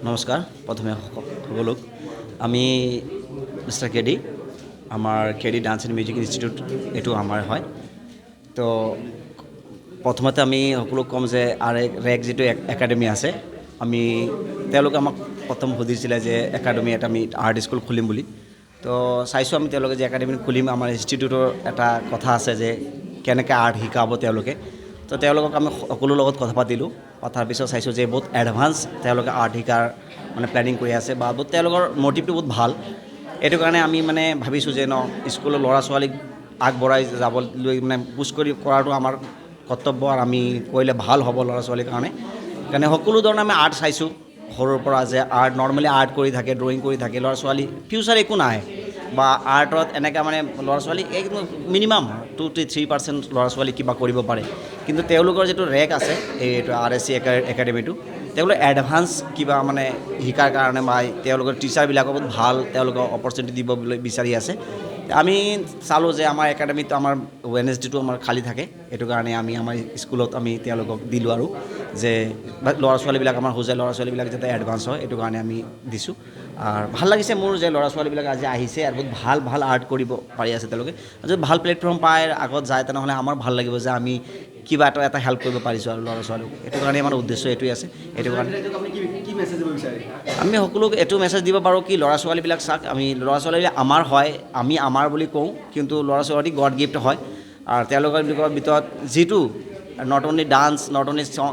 নমস্কাৰ। প্ৰথমে সকলোক আমি মিষ্টাৰ কেডি, আমাৰ KD dance and music institute এইটো আমাৰ হয়। তো প্ৰথমতে আমি সকলোক ক'ম যে ৰেক যিটো একাডেমি আছে, তেওঁলোকে আমাক প্ৰথম সুধিছিলে যে একাডেমি এটা আমি আৰ্ট স্কুল খুলিম বুলি। তো চাইছোঁ আমি তেওঁলোকে যে একাডেমি খুলিম, আমাৰ ইনষ্টিটিউটৰ এটা কথা আছে যে কেনেকৈ আৰ্ট শিকাব তেওঁলোকে। তো তেওঁলোকক আমি সকলোৰ লগত কথা পাতিলোঁ। পতাৰ পিছত চাইছোঁ যে বহুত এডভান্স তেওঁলোকে আৰ্ট শিকাৰ প্লেনিং কৰি আছে বা বহুত তেওঁলোকৰ মটিভটো বহুত ভাল। এইটো কাৰণে আমি ভাবিছোঁ যে স্কুলৰ ল'ৰা ছোৱালীক আগবঢ়াই যাবলৈ পুছ কৰাটো আমাৰ কৰ্তব্য, আৰু আমি কৰিলে ভাল হ'ব ল'ৰা ছোৱালীৰ কাৰণে। সেইকাৰণে সকলো ধৰণে আমি আৰ্ট চাইছোঁ সৰুৰ পৰা, যে আৰ্ট নৰ্মেলি আৰ্ট কৰি থাকে, ড্ৰয়িং কৰি থাকে ল'ৰা ছোৱালী, ফিউচাৰ একো নাই বা আৰ্টত এনেকৈ ল'ৰা ছোৱালী মিনিমাম 2-3% ল'ৰা ছোৱালী কিবা কৰিব পাৰে। কিন্তু তেওঁলোকৰ যিটো ৰেক আছে, এইটো RSC একাডেমিটো, তেওঁলোকে এডভান্স কিবা শিকাৰ কাৰণে বা তেওঁলোকৰ টিচাৰবিলাকক বহুত ভাল তেওঁলোকক অপৰচুনিটি দিব বিচাৰি আছে। আমি চালোঁ যে আমাৰ একাডেমিটো আমাৰ ৱেডনেছডেটো আমাৰ খালী থাকে, এইটো কাৰণে আমি আমাৰ স্কুলত আমি তেওঁলোকক দিলোঁ, আৰু যে ল'ৰা ছোৱালীবিলাক আমাৰ ল'ৰা ছোৱালীবিলাক যাতে এডভান্স হয়, এইটো কাৰণে আমি দিছোঁ। আৰু ভাল লাগিছে মোৰ যে ল'ৰা ছোৱালীবিলাক আজি আহিছে আৰু বহুত ভাল ভাল আৰ্ট কৰিব পাৰি আছে তেওঁলোকে। যদি ভাল প্লেটফৰ্ম পায় আগত যায়, তেনেহ'লে আমাৰ ভাল লাগিব যে আমি কিবা এটা হেল্প কৰিব পাৰিছোঁ আৰু ল'ৰা ছোৱালীক। এইটো কাৰণে আমাৰ উদ্দেশ্য এইটোৱে আছে। এইটো কাৰণে আমি সকলোক এইটো মেছেজ দিব পাৰোঁ কি ল'ৰা ছোৱালীবিলাক চাওক, ল'ৰা ছোৱালীবিলাক আমাৰ হয়, আমি আমাৰ বুলি কওঁ, কিন্তু ল'ৰা ছোৱালী গড গিফ্ট হয়। আৰু তেওঁলোকৰ ভিতৰত যিটো not only dance, not only song,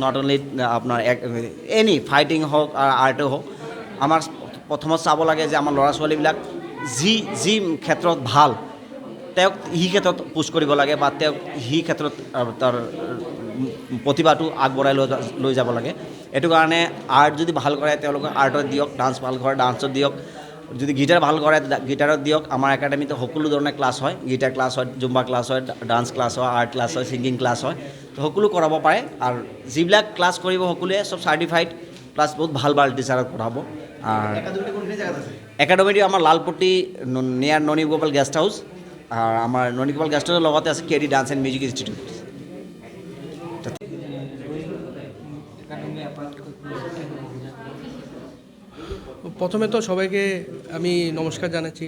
not only আপোনাৰ এনি ফাইটিং হওক আৰু আৰ্টো হওক, আমাৰ প্ৰথমত চাব লাগে যে আমাৰ ল'ৰা ছোৱালীবিলাক যি ক্ষেত্ৰত ভাল, তেওঁক সি ক্ষেত্ৰত পুছ কৰিব লাগে বা তেওঁক সি ক্ষেত্ৰত তাৰ প্ৰতিভাটো আগবঢ়াই লৈ যাব লাগে। এইটো কাৰণে আৰ্ট যদি ভাল কৰে তেওঁলোকক আৰ্টত দিয়ক, ডান্স ভাল কৰে ডান্সত দিয়ক, যদি গীটাৰ ভাল কৰে গীটাৰত দিয়ক। আমাৰ একাডেমিতে সকলো ধৰণৰ ক্লাছ হয়, গীটাৰ ক্লাছ হয়, জুম্বা ক্লাছ হয়, ডান্স ক্লাছ হয়, আৰ্ট ক্লাছ হয়, ছিংগিং ক্লাছ হয়। তো সকলো কৰাব পাৰে, আৰু যিবিলাক ক্লাছ কৰিব সকলোৱে চব চাৰ্টিফাইড, প্লাছ বহুত ভাল ভাল টিচাৰক পঢ়াব। একাডেমিটো আমাৰ লালপট্টি নিয়াৰ ননী গোপাল গেষ্ট হাউচ, আৰু আমাৰ ননী গোপাল গেষ্ট হাউচৰ লগতে আছে KD dance and music institute. প্রথমে তো সবাইকে আমি নমস্কার জানাচ্ছি।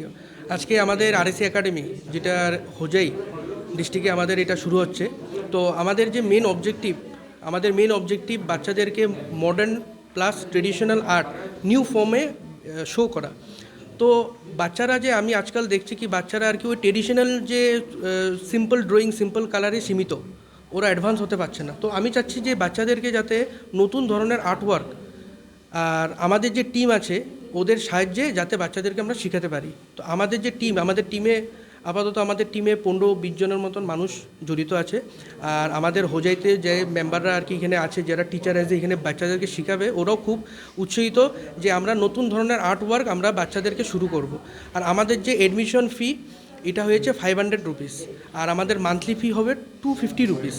আজকে আমাদের RSC একাডেমি, যেটার হোজাই ডিস্ট্রিক্টে আমাদের এটা শুরু হচ্ছে। তো আমাদের যে মেন অবজেক্টিভ বাচ্চাদেরকে modern plus traditional art new ফর্মে শো করা। তো বাচ্চারা যে আমি আজকাল দেখছি কি বাচ্চারা আর কি ওই ট্রেডিশনাল যে সিম্পল ড্রয়িং, সিম্পল কালারে সীমিত, ওরা অ্যাডভান্স হতে পারছে না। তো আমি চাচ্ছি যে বাচ্চাদেরকে যাতে নতুন ধরনের আর্টওয়ার্ক, আর আমাদের যে টিম আছে ওদের সাহায্যে যাতে বাচ্চাদেরকে আমরা শেখাতে পারি। তো আমাদের টিমে আপাতত আমাদের টিমে 15-20 জনের মতন মানুষ জড়িত আছে। আর আমাদের হোজাইতে যে মেম্বাররা আর কি এখানে আছে, যারা টিচার আছে এখানে বাচ্চাদেরকে শেখাবে, ওরাও খুব উৎসাহিত যে আমরা নতুন ধরনের আর্টওয়ার্ক আমরা বাচ্চাদেরকে শুরু করব। আর আমাদের যে এডমিশন ফি, এটা হয়েছে 500 রুপিস, আর আমাদের মান্থলি ফি হবে 250 রুপিস।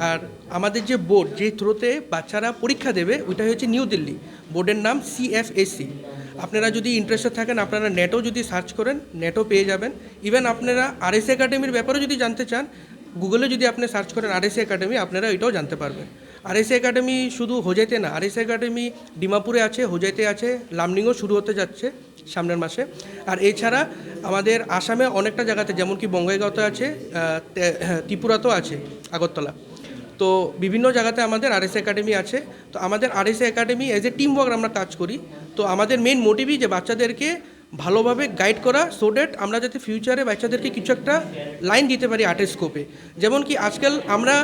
আর আমাদের যে বোর্ড, যে থ্রোতে বাচ্চারা পরীক্ষা দেবে, ওইটা হচ্ছে নিউ দিল্লি, বোর্ডের নাম CFSC। আপনারা যদি ইন্টারেস্টেড থাকেন, আপনারা নেটেও যদি সার্চ করেন, নেটও পেয়ে যাবেন। ইভেন আপনারা RSC একাডেমির ব্যাপারে যদি জানতে চান, গুগলে যদি আপনি সার্চ করেন RSC একাডেমি, আপনারা এটাও জানতে পারবেন। RSC একাডেমি শুধু হোজাইতে না, RSC একাডেমি ডিমাপুরে আছে, হোজাইতে আছে, লামডিংও শুরু হতে যাচ্ছে সামনের মাসে। আর এছাড়া আমাদের আসামে অনেকটা জায়গাতে, যেমন কি বঙ্গাইগাঁওতে আছে, ত্রিপুরাতেও আছে, আগরতলা। তো বিভিন্ন জায়গাতে আমাদের RSC একাডেমি আছে। তো আমাদের RSC academy as a team work আমরা কাজ করি। তো আমাদের মেন মোটিভই যে বাচ্চাদেরকে ভালোভাবে গাইড করা, সো দ্যাট আমরা যাতে ফিউচারে বাচ্চাদেরকে কিছু একটা লাইন দিতে পারি আর্টের স্কোপে। যেমন কি আজকাল আমরা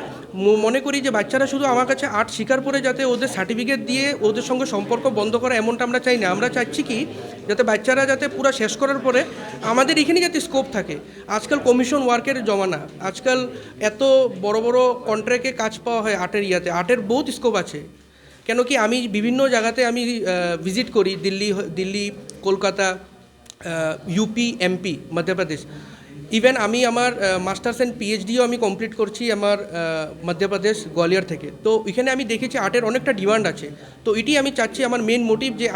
মনে করি যে বাচ্চারা শুধু আমার কাছে আর্ট শিকার পরে যাতে ওদের সার্টিফিকেট দিয়ে ওদের সঙ্গে সম্পর্ক বন্ধ করা, এমনটা আমরা চাই না। আমরা চাইছি কি যাতে বাচ্চারা যাতে পুরো শেষ করার পরে আমাদের এখানে যাতে স্কোপ থাকে। আজকাল কমিশন ওয়ার্কের জমানা, আজকাল এত বড় বড় কন্ট্রাক্টে কাজ পাওয়া হয় আর্টের আর্টের বহুত স্কোপ আছে। কেন কি আমি বিভিন্ন জায়গাতে আমি ভিজিট করি, Delhi, Kolkata, UP, MP, Madhya Pradesh. Even আমি আমার মাস্টার্স অ্যান্ড PhDও আমি কমপ্লিট করছি আমার মধ্যপ্রদেশ গোয়ালিয়র থেকে। তো এখানে আমি দেখেছি আর্টের অনেকটা ডিমান্ড আছে। তো এটি আমি চাচ্ছি, আমার মেন মোটিভ যে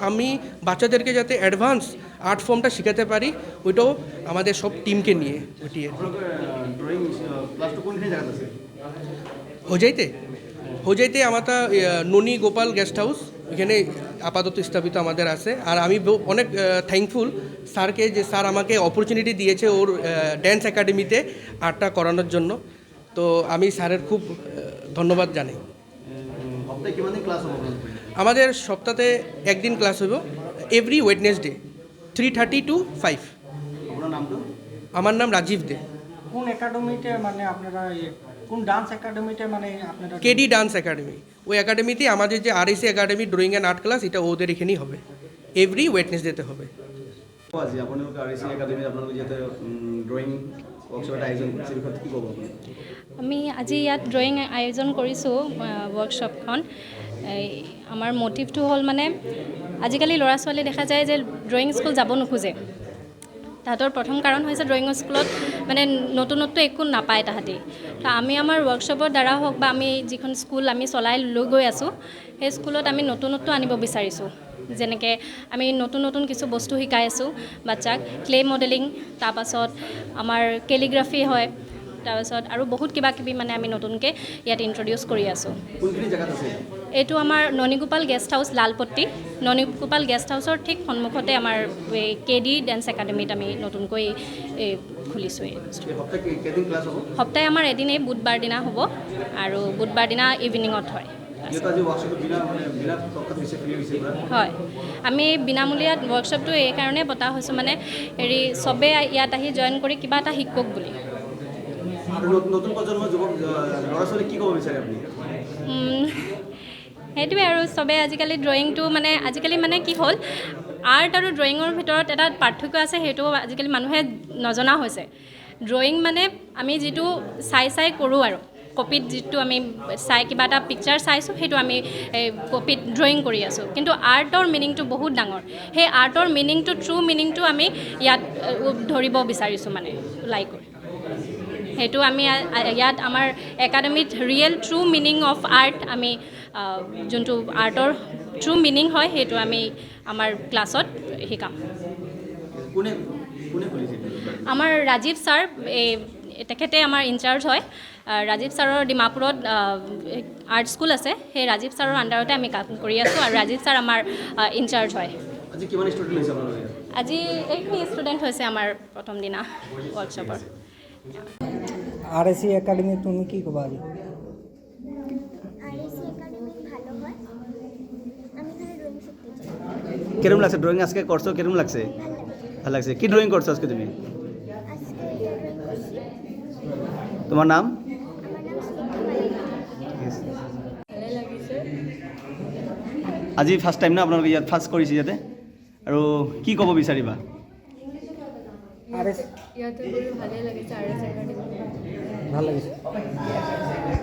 আমি বাচ্চাদেরকে যাতে অ্যাডভান্স আর্ট ফর্মটা শেখাতে পারি, ওইটাও আমাদের সব টিমকে নিয়ে ওইটি। হোজাইতে আমারটা ননী গোপাল গেস্ট হাউস এখানে আপাতত স্থাপিত আমাদের আছে। আর আমি অনেক থ্যাঙ্কফুল স্যারকে, যে স্যার আমাকে অপরচুনিটি দিয়েছে ওর ড্যান্স একাডেমিতে আর্টটা করানোর জন্য। তো আমি স্যারের খুব ধন্যবাদ জানাই। আমাদের সপ্তাহে একদিন ক্লাস হইব, এভরি ওয়েডনেসডে 3:30 to 5। আমার নাম রাজীব দে। কোন একাডেমিতে মানে আপনারা কোন ডান্স একাডেমিতে মানে আপনারা? কেডি ডান্স একাডেমি, ওই একাডেমিতে আমাদের যে RAC academy drawing and art class, এটা ওদের এখানেই হবে, এভরি ওয়েডনেসডেতে হবে। আজি আপোনালোক আৰএচি একাডেমিত আপোনালোকে যিহেতু ড্ৰয়িং ৱৰ্কশ্বপ এটা আয়োজন কৰিছে, বিষয়ত কি ক'ব আপুনি? আমি আজি ইয়াত ড্ৰয়িং আয়োজন কৰিছোঁ ৱৰ্কশ্বপখন। আমাৰ মটিভটো হ'ল মানে আজিকালি ল'ৰা ছোৱালী দেখা যায় যে ড্ৰয়িং স্কুল যাব নোখোজে। তাহাঁতৰ প্ৰথম কাৰণ হৈছে ড্ৰয়িং স্কুলত মানে নতুনত্ব একো নাপায় তাহাঁতি। তো আমি আমাৰ ৱৰ্কশ্বপৰ দ্বাৰা হওক বা আমি যিখন স্কুল আমি চলাই লৈ গৈ আছোঁ, সেই স্কুলত আমি নতুনত্ব আনিব বিচাৰিছোঁ। যেনেকৈ আমি নতুন নতুন কিছু বস্তু শিকাই আছোঁ বাচ্চাক, ক্লে মডেলিং, তাৰপাছত আমাৰ কেলিগ্ৰাফি হয়, তাৰপাছত আৰু বহুত কিবা কিবি মানে আমি নতুনকৈ ইয়াত ইণ্ট্ৰডিউচ কৰি আছোঁ। কোনখিনি জেগাত আছে? এইটো আমাৰ Nanigopal guest house, Lalpatti. Nanigopal guest হাউচৰ ঠিক সন্মুখতে আমাৰ কেডি ডান্স একাডেমিত আমি নতুনকৈ খুলিছোঁ এই বস্তুটো। কেইদিন ক্লাছ হ'ব? সপ্তাহে আমাৰ এদিনেই বুধবাৰ দিনা হ'ব, আৰু বুধবাৰ দিনা ইভিনিঙত হয়। হয়, আমি বিনামূলীয়া ৱৰ্কশ্বপটো এইকাৰণে পতা হৈছোঁ মানে হেৰি চবেই ইয়াত আহি জইন কৰি কিবা এটা শিকক বুলি। নতুন প্ৰজন্মৰ যুৱক ল'ৰা ছোৱালীক কি ক'ব বিচাৰে আপুনি? সেইটোৱে আৰু চবেই আজিকালি ড্ৰয়িংটো মানে আজিকালি মানে কি হ'ল, আৰ্ট আৰু ড্ৰয়িঙৰ ভিতৰত এটা পাৰ্থক্য আছে, সেইটো আজিকালি মানুহে নজনা হৈছে। ড্ৰয়িং মানে আমি যিটো চাই কৰোঁ আৰু কপিত যিটো আমি চাই কিবা এটা পিকচাৰ চাইছোঁ, সেইটো আমি কপিত ড্ৰয়িং কৰি আছোঁ। কিন্তু আৰ্টৰ মিনিংটো বহুত ডাঙৰ। সেই আৰ্টৰ মিনিংটো, ট্ৰু মিনিংটো আমি ইয়াত ধৰিব বিচাৰিছোঁ মানে লাইক সেইটো আমি ইয়াত আমাৰ একাডেমিত real true meaning of art, আমি যোনটো আৰ্টৰ ট্ৰু মিনিং হয় সেইটো আমি আমাৰ ক্লাছত শিকাম। আমাৰ ৰাজীৱ ছাৰ, তেখেতে আমাৰ ইনচাৰ্জ হয়। ৰাজীৱ ছাৰৰ ডিমাপুৰত আৰ্ট স্কুল আছে, সেই ৰাজীৱ ছাৰৰ আণ্ডাৰতে আমি কাম কৰি আছোঁ, আৰু ৰাজীৱ ছাৰ আমাৰ ইনচাৰ্জ হয়। আজি এইখিনি ষ্টুডেণ্ট হৈছে আমাৰ প্ৰথম দিনা ৱৰ্কশ্বপৰ। আরএসি একাডেমি তুমি কি কবা? আরএসি একাডেমি ভালো হয়, আমি এখানে ড্রয়িং শিখতে চাই। কেরম লাগছে ড্রয়িং আজকে করছো? কেরম লাগছে? ভালো লাগছে। কি ড্রয়িং করছো আজকে তুমি? আজকে এটা ড্রয়িং করছি। তোমার নাম? আমার নাম স্নিগ্ধা মালিক। আজি ফার্স্ট টাইম না আপোনালোকে ইয়াত ফার্স্ট কৰিছে ইয়াতে, আৰু কি ক'ব বিচাৰিবা? আৰএস ইয়াতে কৰি ভালেই লাগিছে, আৰএছ একাডেমি ভাল লাগিছে।